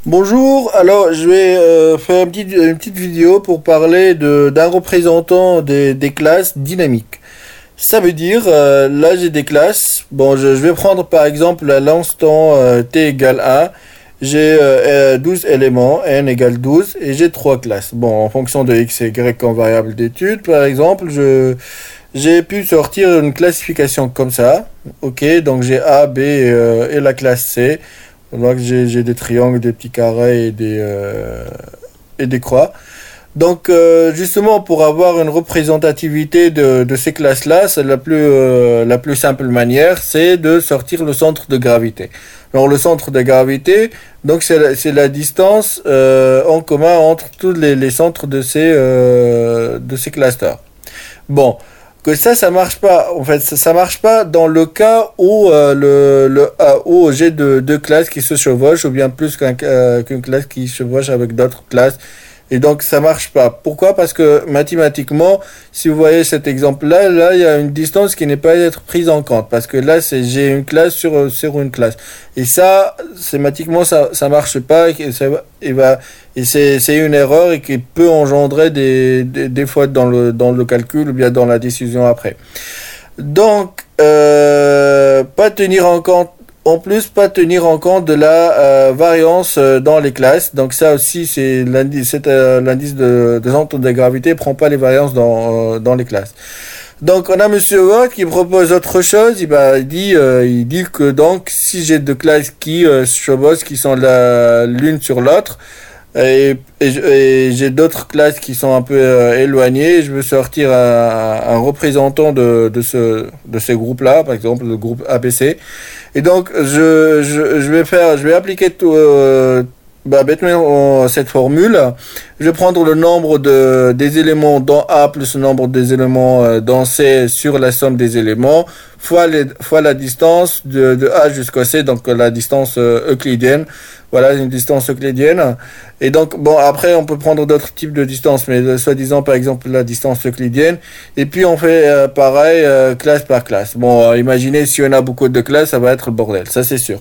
Bonjour, alors je vais faire une petite vidéo pour parler d'un représentant des classes dynamiques. Ça veut dire, là j'ai des classes, bon je vais prendre par exemple à l'instant t égale 1, j'ai 12 éléments, n égale 12 et j'ai 3 classes. Bon, en fonction de x et y en variable d'étude par exemple, j'ai pu sortir une classification comme ça, ok, donc j'ai A, B et la classe C. On voit que j'ai des triangles, des petits carrés et des croix. Donc, justement, pour avoir une représentativité de ces classes-là, c'est la plus simple manière, c'est de sortir le centre de gravité. Alors, le centre de gravité, donc c'est la distance en commun entre tous les centres de ces clusters. Bon. Que ça marche pas. En fait, ça marche pas dans le cas où où j'ai deux classes qui se chevauchent ou bien plus qu'une classe qui chevauche avec d'autres classes. Et donc, ça marche pas. Pourquoi? Parce que mathématiquement, si vous voyez cet exemple-là, là, il y a une distance qui n'est pas à être prise en compte. Parce que là, j'ai une classe sur une classe. Et ça, mathématiquement, ça marche pas. Et c'est une erreur et qui peut engendrer des fautes dans le calcul ou bien dans la décision après. Donc, pas tenir en compte. En plus, pas tenir en compte de la variance dans les classes. Donc ça aussi, c'est l'indice de centre de gravité prend pas les variances dans les classes. Donc on a Monsieur Watt qui propose autre chose. Il dit que donc si j'ai deux classes qui se chevauchent, qui sont l'une sur l'autre, et j'ai d'autres classes qui sont un peu éloignées, je veux sortir un représentant de ces groupes-là, par exemple le groupe ABC. Et donc je vais appliquer bêtement cette formule. Je vais prendre le nombre des éléments dans A plus le nombre des éléments dans C sur la somme des éléments fois la distance de A jusqu'à C, donc la distance euclidienne. Voilà, une distance euclidienne. Et donc, bon, après, on peut prendre d'autres types de distances, mais soi-disant, par exemple, la distance euclidienne. Et puis, on fait pareil, classe par classe. Bon, imaginez, si on a beaucoup de classes, ça va être le bordel, ça c'est sûr.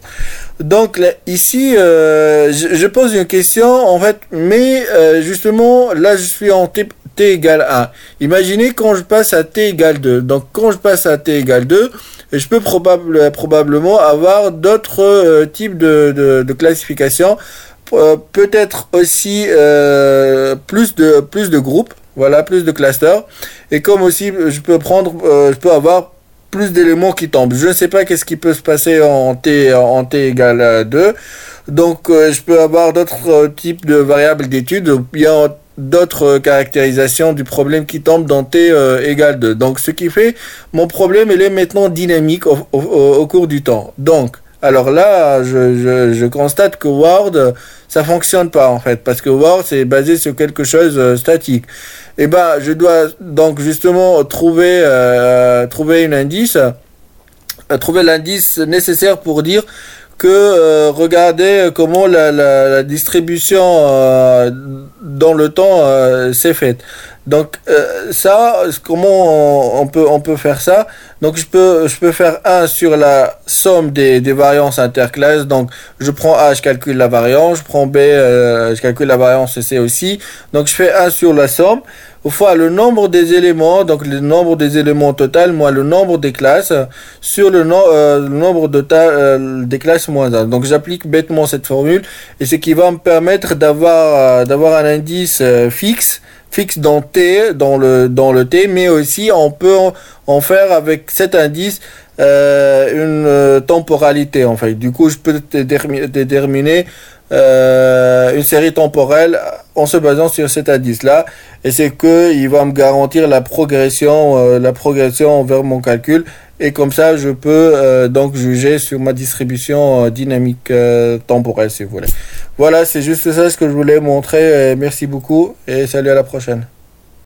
Donc, là, ici, je pose une question, en fait, mais justement, là, je suis en t égale 1. Imaginez quand je passe à t égale 2. Donc, quand je passe à t égale 2, je peux probablement avoir d'autres types de classification, peut-être aussi plus de groupes, voilà, plus de clusters, et comme aussi je peux avoir plus d'éléments qui tombent. Je ne sais pas qu'est-ce qui peut se passer en t égale 2, donc je peux avoir d'autres types de variables d'études, ou bien d'autres caractérisations du problème qui tombe dans t égale 2. Donc ce qui fait mon problème il est maintenant dynamique au cours du temps. Donc alors là je constate que Word ça fonctionne pas en fait, parce que Word c'est basé sur quelque chose statique. Et ben je dois donc justement trouver l'indice nécessaire pour dire que regardez comment la distribution dans le temps s'est faite. Donc comment on peut faire ça? Donc je peux faire 1 sur la somme des variances interclasses. Donc je prends A, je calcule la variance, je prends B, je calcule la variance et C aussi. Donc je fais 1 sur la somme fois le nombre des éléments, donc le nombre des éléments total moins le nombre des classes sur le nombre des classes moins 1. Donc j'applique bêtement cette formule et ce qui va me permettre d'avoir un indice fixe dans le t, mais aussi on peut en faire avec cet indice une temporalité en fait. Du coup je peux déterminer une série temporelle en se basant sur cet indice là, et c'est que il va me garantir la progression vers mon calcul, et comme ça je peux donc juger sur ma distribution dynamique temporelle si vous voulez. Voilà, c'est juste ça ce que je voulais montrer. Merci beaucoup et salut, à la prochaine.